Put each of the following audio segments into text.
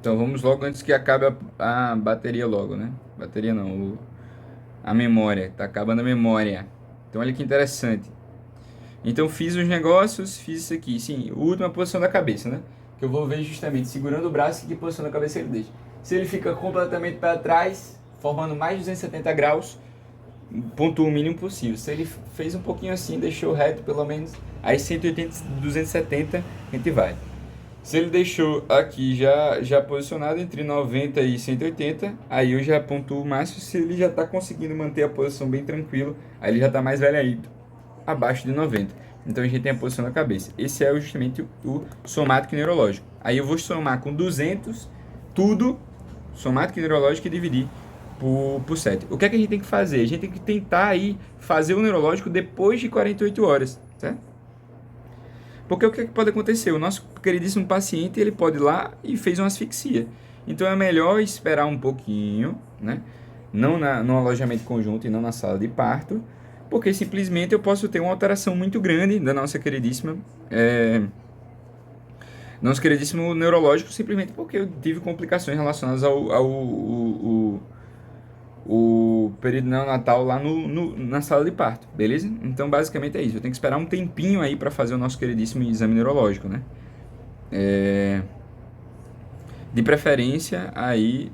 Então vamos logo antes que acabe a bateria logo, né? Bateria não, a memória. Tá acabando a memória. Então olha que interessante. Então fiz os negócios, fiz isso aqui. Sim, a última posição da cabeça, né? Que eu vou ver justamente segurando o braço e que posição da cabeça ele deixa. Se ele fica completamente para trás, formando mais de 270 graus, pontua o mínimo possível. Se ele fez um pouquinho assim, deixou reto pelo menos, aí 180, 270 a gente vai. Se ele deixou aqui já posicionado entre 90 e 180, aí eu já pontuo o máximo. Se ele já está conseguindo manter a posição bem tranquilo, aí ele já está mais velho aí, abaixo de 90. Então a gente tem a posição da cabeça. Esse é justamente o somático neurológico. Aí eu vou somar com 200 tudo, somático neurológico, e dividir por 7. O que é que a gente tem que fazer? A gente tem que tentar aí fazer o neurológico depois de 48 horas, certo? Porque o que, é que pode acontecer? O nosso queridíssimo paciente, ele pode ir lá e fez uma asfixia. Então é melhor esperar um pouquinho, né? Não no alojamento conjunto e não na sala de parto, porque simplesmente eu posso ter uma alteração muito grande da nossa queridíssima, nosso queridíssimo neurológico, simplesmente porque eu tive complicações relacionadas o período neonatal lá na sala de parto, beleza? Então, basicamente é isso. Eu tenho que esperar um tempinho aí para fazer o nosso queridíssimo exame neurológico, né? De preferência aí,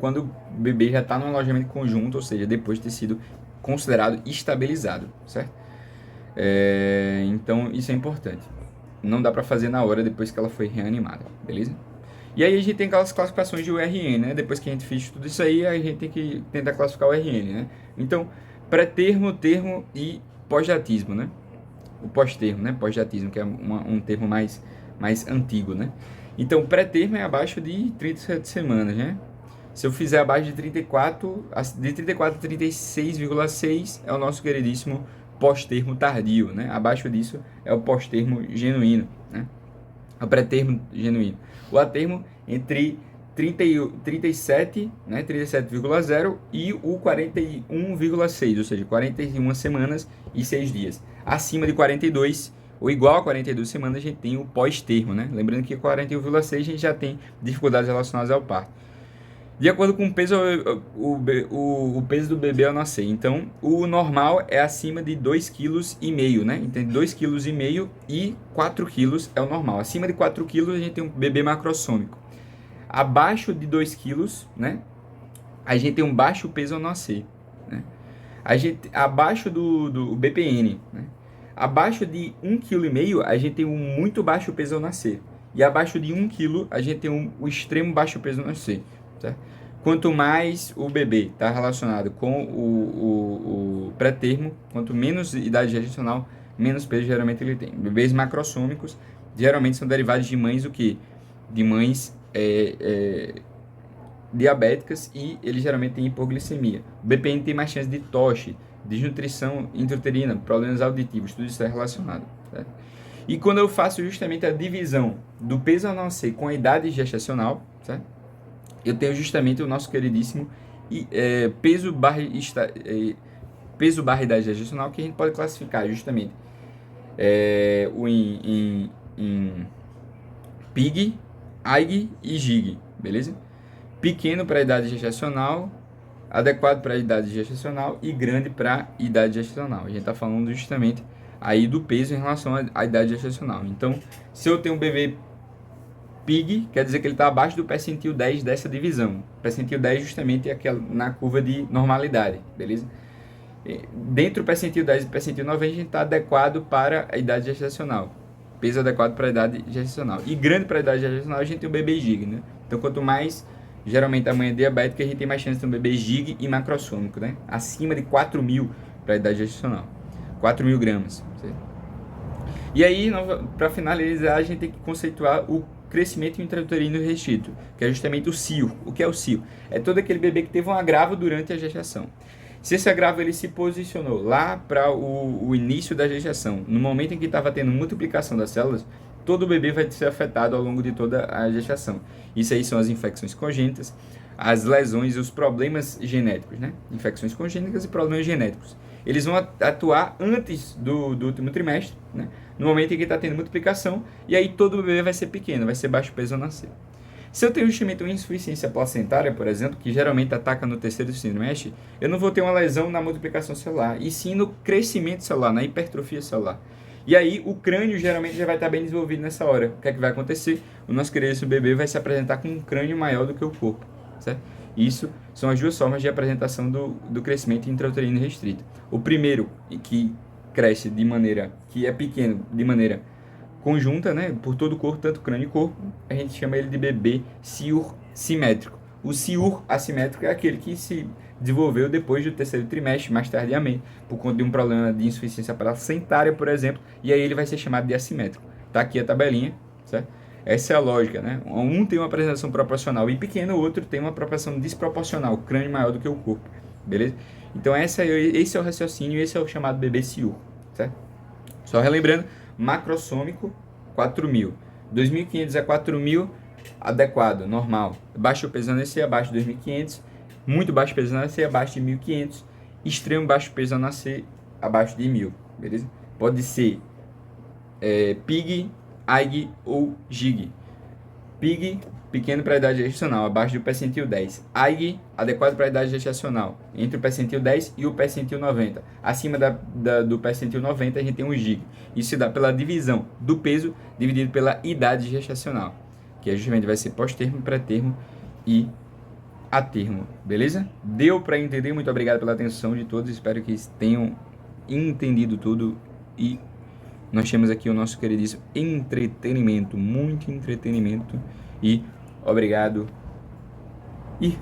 quando o bebê já está no alojamento conjunto, ou seja, depois de ter sido considerado estabilizado, certo? Então, isso é importante. Não dá para fazer na hora depois que ela foi reanimada, beleza? E aí a gente tem aquelas classificações de URN, né? Depois que a gente fez tudo isso aí, a gente tem que tentar classificar o URN, né? Então, pré-termo, termo e pós-datismo, né? O pós-termo, né? Pós-datismo, que é um termo mais antigo, né? Então, pré-termo é abaixo de 37 semanas, né? Se eu fizer abaixo de 34, de 34 a 36,6 é o nosso queridíssimo pós-termo tardio, né? Abaixo disso é o pós-termo genuíno, né? O pré-termo genuíno. O atermo entre 37, né, 37,0 e o 41,6, ou seja, 41 semanas e 6 dias. Acima de 42 ou igual a 42 semanas, a gente tem o pós-termo, né? Lembrando que 41,6 a gente já tem dificuldades relacionadas ao parto. De acordo com o peso, o peso do bebê ao nascer. Então, o normal é acima de 2,5 kg, né? Então, 2,5 kg e 4 kg é o normal. Acima de 4 kg, a gente tem um bebê macrossômico. Abaixo de 2 kg, né? A gente tem um baixo peso ao nascer, né? Abaixo do BPN, né? Abaixo de 1,5 kg, a gente tem um muito baixo peso ao nascer. E abaixo de 1 kg, a gente tem o extremo baixo peso ao nascer, certo? Quanto mais o bebê está relacionado com o pré-termo, quanto menos idade gestacional, menos peso geralmente ele tem. Bebês macrossômicos geralmente são derivados de mães o quê? De mães diabéticas, e eles geralmente têm hipoglicemia. O BPN tem mais chance de tosse, desnutrição intrauterina, problemas auditivos, tudo isso é relacionado, certo? E quando eu faço justamente a divisão do peso ao nascer com a idade gestacional, certo? Eu tenho justamente o nosso queridíssimo peso barra idade gestacional, que a gente pode classificar justamente em PIG, AIG e GIG, beleza? Pequeno para a idade gestacional, adequado para a idade gestacional e grande para a idade gestacional. A gente está falando justamente aí do peso em relação à idade gestacional. Então, se eu tenho um bebê PIG, quer dizer que ele está abaixo do percentil 10 dessa divisão. Percentil 10 justamente é aquela na curva de normalidade, beleza? Dentro do percentil 10 e percentil 90, a gente está adequado para a idade gestacional. Peso adequado para a idade gestacional. E grande para a idade gestacional, a gente tem o bebê GIG, né? Então, quanto mais, geralmente a mãe é diabética, a gente tem mais chance de ter um bebê GIG e macrossômico, né? Acima de 4.000 para a idade gestacional. 4.000 gramas, certo? E aí, para finalizar, a gente tem que conceituar o crescimento intrauterino restrito, que é justamente o CIO. O que é o CIO? É todo aquele bebê que teve um agravo durante a gestação. Se esse agravo ele se posicionou lá para o início da gestação, no momento em que estava tendo multiplicação das células, todo bebê vai ser afetado ao longo de toda a gestação. Isso aí são as infecções congênitas, as lesões e os problemas genéticos, né? Infecções congênitas e problemas genéticos. eles vão atuar antes do último trimestre, né? No momento em que está tendo multiplicação, e aí todo bebê vai ser pequeno, vai ser baixo peso ao nascer. Se eu tenho justamente uma insuficiência placentária, por exemplo, que geralmente ataca no terceiro trimestre, eu não vou ter uma lesão na multiplicação celular, e sim no crescimento celular, na hipertrofia celular. E aí o crânio geralmente já vai estar bem desenvolvido nessa hora. O que é que vai acontecer? O nosso querido bebê vai se apresentar com um crânio maior do que o corpo, certo? Isso são as duas formas de apresentação do crescimento intrauterino restrito. O primeiro, que cresce de maneira, que é pequeno, de maneira conjunta, né, por todo o corpo, tanto crânio e corpo, a gente chama ele de bebê Siur simétrico. O Siur assimétrico é aquele que se desenvolveu depois do terceiro trimestre, mais tardiamente, por conta de um problema de insuficiência placentária, por exemplo, e aí ele vai ser chamado de assimétrico. Tá aqui a tabelinha, certo? Essa é a lógica, né? Um tem uma apresentação proporcional e pequena, o outro tem uma proporção desproporcional, crânio maior do que o corpo, beleza? Então esse é o raciocínio, esse é o chamado bebê Siur, certo? Só relembrando, macrossômico, 4.000. 2.500 a 4.000, adequado, normal. Baixo peso a nascer, abaixo de 2.500. Muito baixo peso a nascer, abaixo de 1.500. Extremo baixo peso a nascer, abaixo de 1.000, beleza? Pode ser PIG, AIG ou GIG. PIG, pequeno para a idade gestacional, abaixo do percentil 10. AIG, adequado para a idade gestacional, entre o percentil 10 e o percentil 90. Acima do percentil 90, a gente tem um GIG. Isso se dá pela divisão do peso dividido pela idade gestacional, que justamente vai ser pós-termo, pré-termo e a termo, beleza? Deu para entender? Muito obrigado pela atenção de todos, espero que tenham entendido tudo e nós temos aqui o nosso queridíssimo entretenimento, muito entretenimento e obrigado e